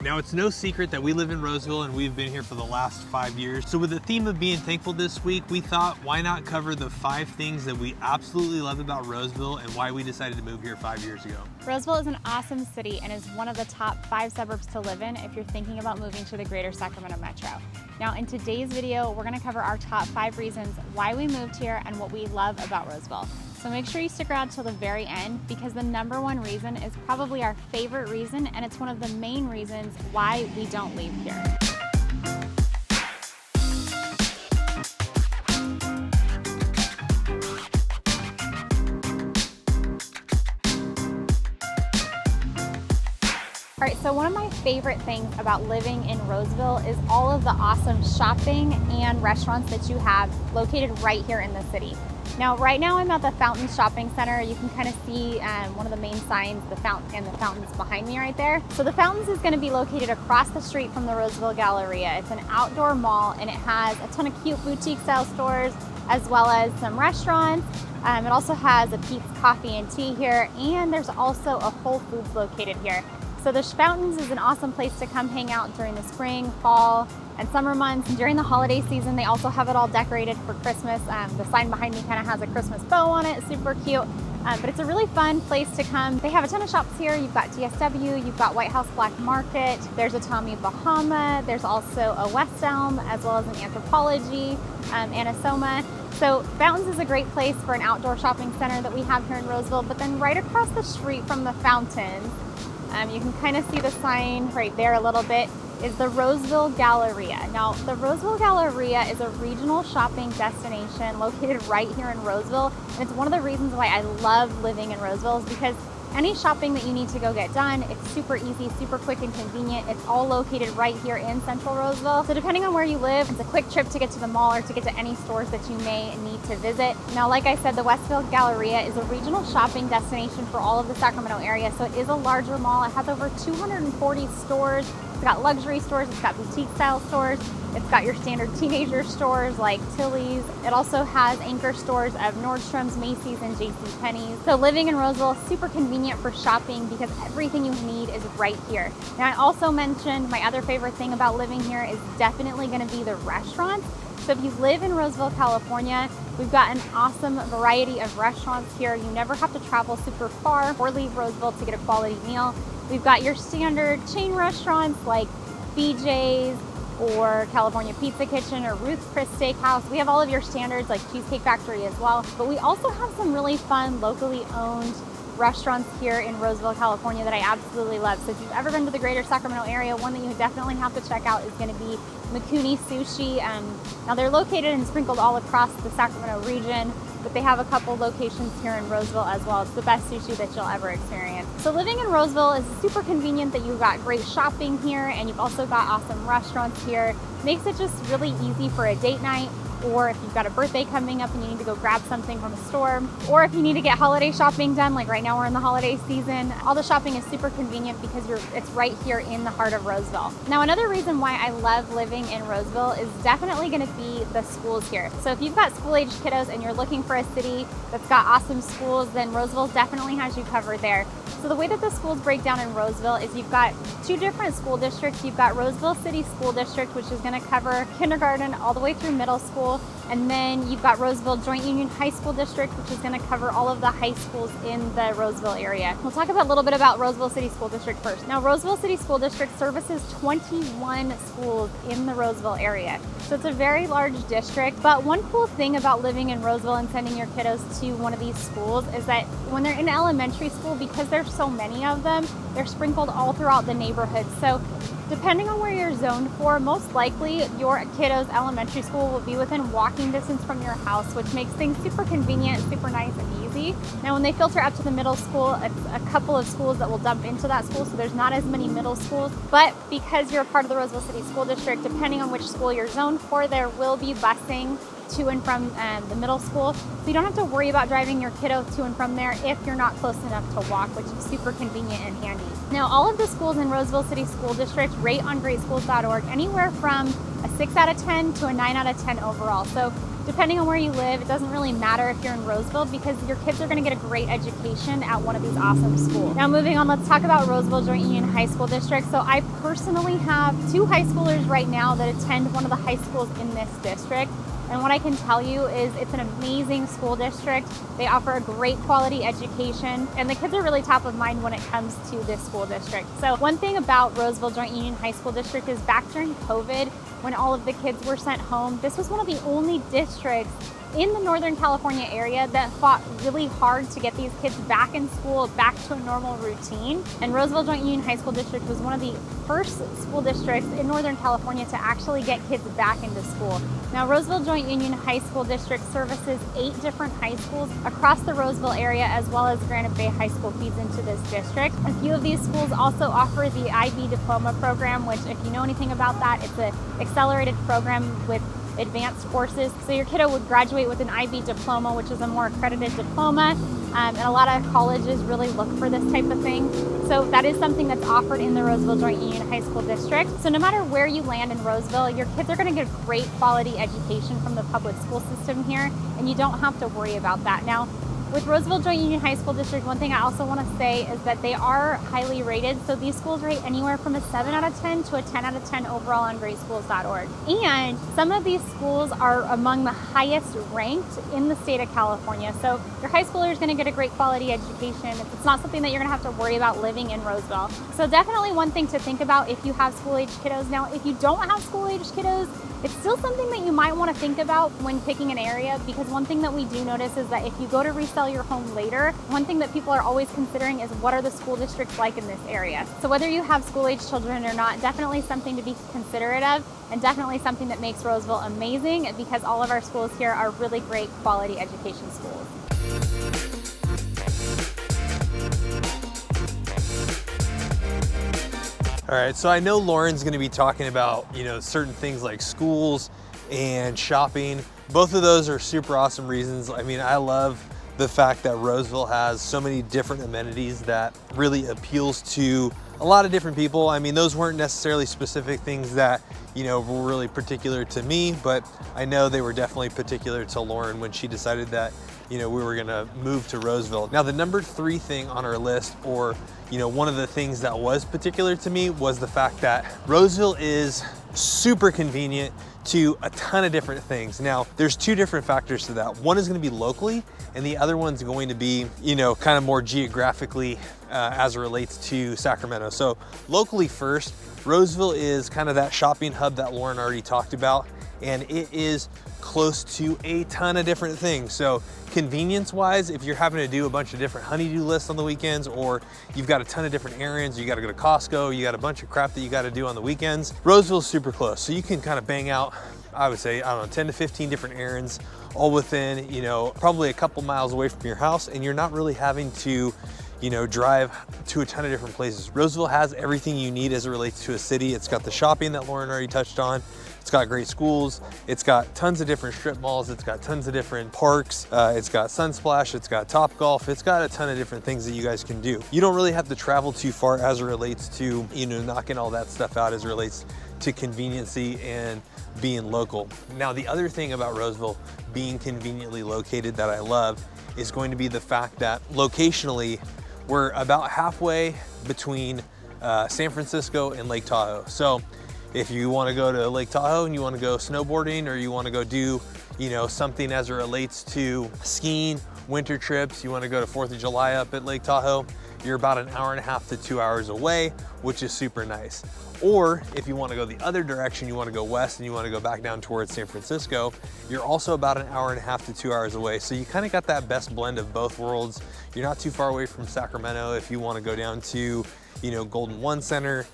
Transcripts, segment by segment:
Now, it's no secret that we live in Roseville and we've been here for the last 5 years. So with the theme of being thankful this week, we thought, why not cover the 5 things that we absolutely love about Roseville and why we decided to move here 5 years ago. Roseville is an awesome city and is one of the top 5 suburbs to live in if you're thinking about moving to the Greater Sacramento Metro. Now, in today's video, we're gonna cover our top 5 reasons why we moved here and what we love about Roseville. So make sure you stick around till the very end because the #1 reason is probably our favorite reason, and it's one of the main reasons why we don't leave here. All right, so one of my favorite things about living in Roseville is all of the awesome shopping and restaurants that you have located right here in the city. Now, right now I'm at the Fountains Shopping Center. You can kind of see one of the main signs, the fountains behind me right there. So the Fountains is going to be located across the street from the Roseville Galleria. It's an outdoor mall and it has a ton of cute boutique style stores as well as some restaurants. It also has a Pete's Coffee and Tea here, and there's also a Whole Foods located here. So the Fountains is an awesome place to come hang out during the spring, fall, and summer months. And during the holiday season, they also have it all decorated for Christmas. The sign behind me kind of has a Christmas bow on it, super cute. But it's a really fun place to come. They have a ton of shops here. You've got DSW, you've got White House Black Market, there's a Tommy Bahama, there's also a West Elm, as well as an Anthropology, and a Soma. So Fountains is a great place for an outdoor shopping center that we have here in Roseville. But then right across the street from the Fountains, you can kind of see the sign right there a little bit, is the Roseville Galleria. Now, the Roseville Galleria is a regional shopping destination located right here in Roseville. And it's one of the reasons why I love living in Roseville is because any shopping that you need to go get done, it's super easy, super quick and convenient. It's all located right here in central Roseville. So depending on where you live, it's a quick trip to get to the mall or to get to any stores that you may need to visit. Now, like I said, the Westville Galleria is a regional shopping destination for all of the Sacramento area. So it is a larger mall. It has over 240 stores. It's got luxury stores, it's got boutique style stores, it's got your standard teenager stores like Tilly's. It also has anchor stores of Nordstrom's, Macy's, and JCPenney's. So living in Roseville is super convenient for shopping because everything you need is right here. Now, I also mentioned my other favorite thing about living here is definitely gonna be the restaurants. So if you live in Roseville, California, we've got an awesome variety of restaurants here. You never have to travel super far or leave Roseville to get a quality meal. We've got your standard chain restaurants like BJ's or California Pizza Kitchen or Ruth's Chris Steakhouse. We have all of your standards like Cheesecake Factory as well. But we also have some really fun locally owned restaurants here in Roseville, California that I absolutely love. So if you've ever been to the Greater Sacramento area, one that you definitely have to check out is going to be Makuni Sushi. Now they're located and sprinkled all across the Sacramento region, but they have a couple locations here in Roseville as well. It's the best sushi that you'll ever experience. So living in Roseville is super convenient that you've got great shopping here and you've also got awesome restaurants here. Makes it just really easy for a date night, or if you've got a birthday coming up and you need to go grab something from a store, or if you need to get holiday shopping done, like right now we're in the holiday season, all the shopping is super convenient because it's right here in the heart of Roseville. Now, another reason why I love living in Roseville is definitely gonna be the schools here. So if you've got school-aged kiddos and you're looking for a city that's got awesome schools, then Roseville definitely has you covered there. So the way that the schools break down in Roseville is you've got 2 different school districts. You've got Roseville City School District, which is gonna cover kindergarten all the way through middle school. And then you've got Roseville Joint Union High School District, which is gonna cover all of the high schools in the Roseville area. We'll talk a little bit about Roseville City School District first. Now, Roseville City School District services 21 schools in the Roseville area. So it's a very large district, but one cool thing about living in Roseville and sending your kiddos to one of these schools is that when they're in elementary school, because there's so many of them, they're sprinkled all throughout the neighborhood. So depending on where you're zoned for, most likely your kiddo's elementary school will be within walking distance from your house, which makes things super convenient, super nice and easy. Now, when they filter up to the middle school, it's a couple of schools that will dump into that school, so there's not as many middle schools. But because you're a part of the Roseville City School District, depending on which school you're zoned for, there will be busing to and from the middle school. So you don't have to worry about driving your kiddo to and from there if you're not close enough to walk, which is super convenient and handy. Now, all of the schools in Roseville City School District rate on greatschools.org anywhere from a 6 out of 10 to a 9 out of 10 overall. So depending on where you live, it doesn't really matter if you're in Roseville because your kids are going to get a great education at one of these awesome schools. Now moving on, let's talk about Roseville Joint Union High School District. So I personally have 2 high schoolers right now that attend one of the high schools in this district. And what I can tell you is it's an amazing school district. They offer a great quality education, and the kids are really top of mind when it comes to this school district. So one thing about Roseville Joint Union High School District is back during COVID, when all of the kids were sent home, this was one of the only districts in the Northern California area that fought really hard to get these kids back in school, back to a normal routine. And Roseville Joint Union High School District was one of the first school districts in Northern California to actually get kids back into school. Now, Roseville Joint Union High School District services 8 different high schools across the Roseville area, as well as Granite Bay High School feeds into this district. A few of these schools also offer the IB diploma program, which if you know anything about that, it's an accelerated program with advanced courses. So your kiddo would graduate with an IB diploma, which is a more accredited diploma. And a lot of colleges really look for this type of thing. So that is something that's offered in the Roseville Joint Union High School District. So no matter where you land in Roseville, your kids are going to get a great quality education from the public school system here, and you don't have to worry about that. Now, with Roseville Joint Union High School District, one thing I also want to say is that they are highly rated. So these schools rate anywhere from a 7 out of 10 to a 10 out of 10 overall on greatschools.org. And some of these schools are among the highest ranked in the state of California. So your high schooler is going to get a great quality education. It's not something that you're going to have to worry about living in Roseville. So definitely one thing to think about if you have school-age kiddos. Now, if you don't have school-age kiddos, it's still something that you might want to think about when picking an area, because one thing that we do notice is that if you go to resell your home later, one thing that people are always considering is what are the school districts like in this area. So whether you have school-age children or not, definitely something to be considerate of, and definitely something that makes Roseville amazing, because all of our schools here are really great quality education schools. All right, so I know Lauren's gonna be talking about, certain things like schools and shopping. Both of those are super awesome reasons. I mean, I love the fact that Roseville has so many different amenities that really appeals to a lot of different people. I mean, those weren't necessarily specific things that, were really particular to me, but I know they were definitely particular to Lauren when she decided that, we were gonna move to Roseville. Now, the number 3 thing on our list, or one of the things that was particular to me, was the fact that Roseville is super convenient to a ton of different things. Now, there's 2 different factors to that. One is gonna be locally, and the other one's going to be, kind of more geographically as it relates to Sacramento. So locally first, Roseville is kind of that shopping hub that Lauren already talked about, and it is close to a ton of different things. So convenience wise, if you're having to do a bunch of different honeydew lists on the weekends, or you've got a ton of different errands, you got to go to Costco, you got a bunch of crap that you got to do on the weekends, Roseville's super close. So you can kind of bang out, I would say, 10 to 15 different errands, all within, probably a couple miles away from your house, and you're not really having to drive to a ton of different places. Roseville has everything you need as it relates to a city. It's got the shopping that Lauren already touched on. It's got great schools. It's got tons of different strip malls. It's got tons of different parks. It's got Sunsplash. It's got Topgolf. It's got a ton of different things that you guys can do. You don't really have to travel too far as it relates to, knocking all that stuff out as it relates to conveniency and being local. Now, the other thing about Roseville being conveniently located that I love is going to be the fact that locationally, we're about halfway between San Francisco and Lake Tahoe. So if you want to go to Lake Tahoe and you want to go snowboarding, or you want to go do, something as it relates to skiing, winter trips, you want to go to 4th of July up at Lake Tahoe, you're about an hour and a half to 2 hours away, which is super nice. Or if you want to go the other direction, you want to go west and you want to go back down towards San Francisco, you're also about an hour and a half to 2 hours away. So you kind of got that best blend of both worlds. You're not too far away from Sacramento if you want to go down to, Golden One Center,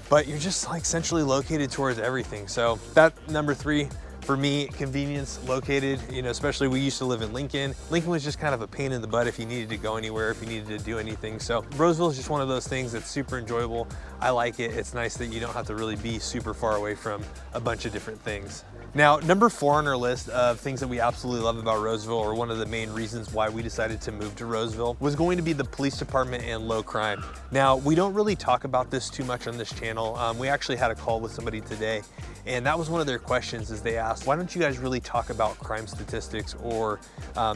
but you're just like centrally located towards everything. So that number 3 for me, convenience, located, especially we used to live in Lincoln. Lincoln was just kind of a pain in the butt if you needed to go anywhere, if you needed to do anything. So Roseville is just one of those things that's super enjoyable. I like it. It's nice that you don't have to really be super far away from a bunch of different things. Now, number 4 on our list of things that we absolutely love about Roseville, or one of the main reasons why we decided to move to Roseville, was going to be the police department and low crime. Now, we don't really talk about this too much on this channel. We actually had a call with somebody today, and that was one of their questions, is they asked, why don't you guys really talk about crime statistics or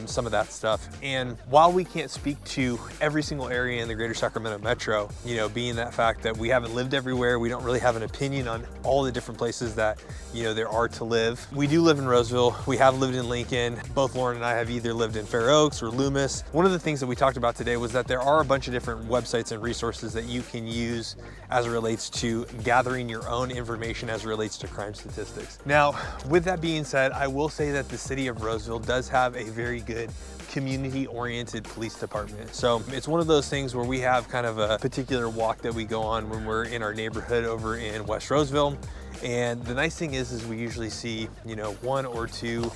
some of that stuff? And while we can't speak to every single area in the Greater Sacramento Metro, you know, being that fact that we haven't lived everywhere, we don't really have an opinion on all the different places that, you know, there are to live. We do live in Roseville. We have lived in Lincoln. Both Lauren and I have either lived in Fair Oaks or Loomis. One of the things that we talked about today was that there are a bunch of different websites and resources that you can use as it relates to gathering your own information as it relates to crime statistics. Now, with that being said, I will say that the city of Roseville does have a very good community-oriented police department. So it's one of those things where we have kind of a particular walk that we go on when we're in our neighborhood over in West Roseville. And the nice thing is we usually see, you know, 1 or 2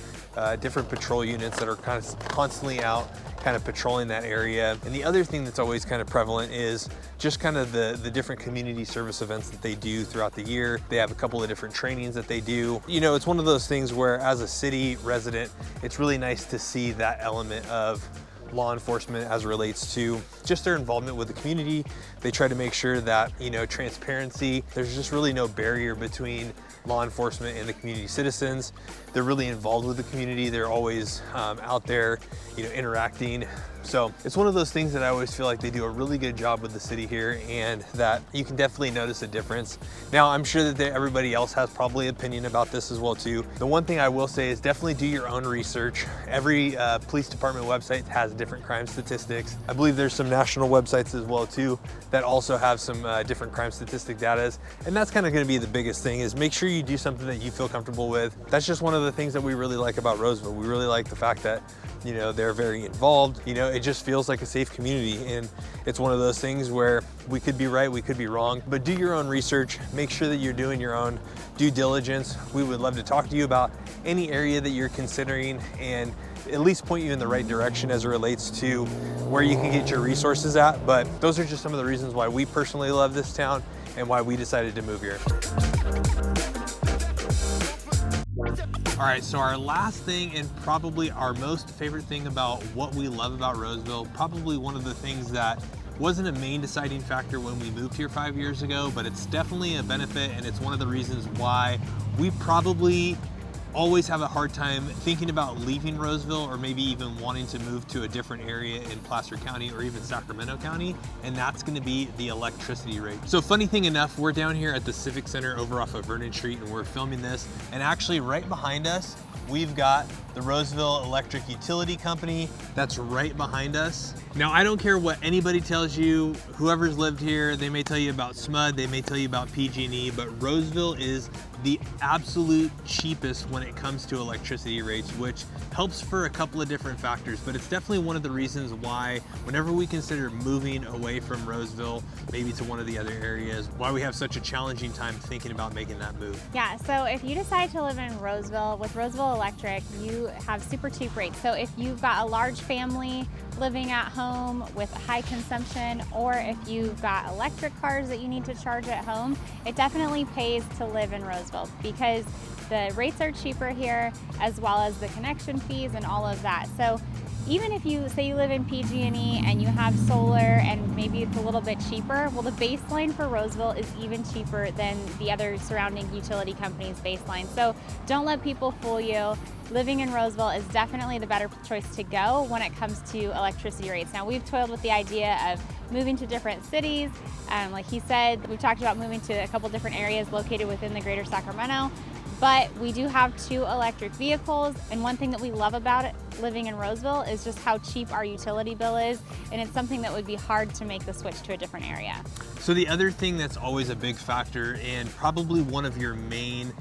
different patrol units that are kind of constantly out kind of patrolling that area. And the other thing that's always kind of prevalent is just kind of the different community service events that they do throughout the year. They have a couple of different trainings that they do. You know, it's one of those things where as a city resident, it's really nice to see that element of law enforcement as it relates to just their involvement with the community. They try to make sure that, you know, transparency, there's just really no barrier between law enforcement and the community citizens. They're really involved with the community. They're always out there, you know, interacting. So it's one of those things that I always feel like they do a really good job with the city here, and that you can definitely notice a difference. Now, I'm sure that everybody else has probably an opinion about this as well too. The one thing I will say is definitely do your own research. Every police department website has different crime statistics. I believe there's some national websites as well too that also have some different crime statistic data. And that's kind of going to be the biggest thing, is make sure you do something that you feel comfortable with. That's just one of the things that we really like about Roseville. We really like the fact that, you know, they're very involved. You know, it just feels like a safe community, and it's one of those things where we could be right, we could be wrong, but do your own research. Make sure that you're doing your own due diligence. We would love to talk to you about any area that you're considering and at least point you in the right direction as it relates to where you can get your resources at. But those are just some of the reasons why we personally love this town and why we decided to move here. All right, so our last thing, and probably our most favorite thing about what we love about Roseville, probably one of the things that wasn't a main deciding factor when we moved here 5 years ago, but it's definitely a benefit, and it's one of the reasons why we probably always have a hard time thinking about leaving Roseville, or maybe even wanting to move to a different area in Placer County or even Sacramento County, and that's going to be the electricity rate. So funny thing enough, we're down here at the Civic Center over off of Vernon Street, and we're filming this, and actually right behind us we've got the Roseville Electric Utility Company that's right behind us. Now, I don't care what anybody tells you, whoever's lived here, they may tell you about SMUD, they may tell you about PG&E, but Roseville is the absolute cheapest when it comes to electricity rates, which helps for a couple of different factors, but it's definitely one of the reasons why whenever we consider moving away from Roseville, maybe to one of the other areas, why we have such a challenging time thinking about making that move. Yeah, so if you decide to live in Roseville, with Roseville Electric, you have super cheap rates. So if you've got a large family living at home with high consumption, or if you've got electric cars that you need to charge at home, it definitely pays to live in Roseville because the rates are cheaper here, as well as the connection fees and all of that. So even if you say you live in PG&E and you have solar and maybe it's a little bit cheaper, well, the baseline for Roseville is even cheaper than the other surrounding utility companies' baseline. So don't let people fool you. Living in Roseville is definitely the better choice to go when it comes to electricity rates. Now, we've toiled with the idea of moving to different cities. Like he said, we've talked about moving to a couple different areas located within the Greater Sacramento. But we do have 2 electric vehicles, and one thing that we love about it, living in Roseville, is just how cheap our utility bill is, and it's something that would be hard to make the switch to a different area. So the other thing that's always a big factor, and probably one of your main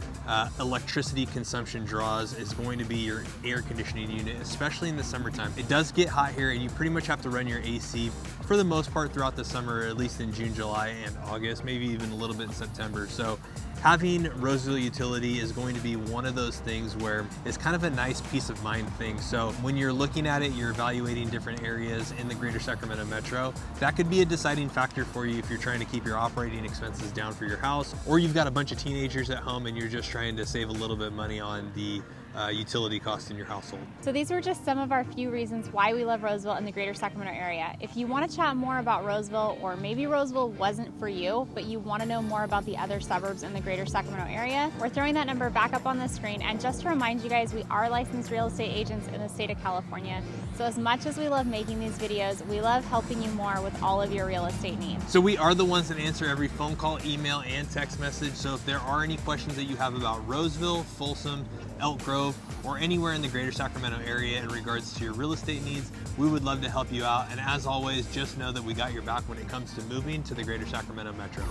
electricity consumption draws, is going to be your air conditioning unit, especially in the summertime. It does get hot here, and you pretty much have to run your AC for the most part throughout the summer, at least in June, July, and August, maybe even a little bit in September. So Having Roseville utility is going to be one of those things where it's kind of a nice peace of mind thing. So when you're looking at it, you're evaluating different areas in the Greater Sacramento Metro. That could be a deciding factor for you if you're trying to keep your operating expenses down for your house, or you've got a bunch of teenagers at home and you're just trying to save a little bit of money on the utility cost in your household. So these were just some of our few reasons why we love Roseville and the Greater Sacramento area. If you want to chat more about Roseville, or maybe Roseville wasn't for you, but you want to know more about the other suburbs in the Greater Sacramento area, we're throwing that number back up on the screen. And just to remind you guys, we are licensed real estate agents in the state of California. So as much as we love making these videos, we love helping you more with all of your real estate needs. So we are the ones that answer every phone call, email, and text message. So if there are any questions that you have about Roseville, Folsom, Elk Grove, or anywhere in the Greater Sacramento area in regards to your real estate needs, we would love to help you out. And as always, just know that we got your back when it comes to moving to the Greater Sacramento Metro.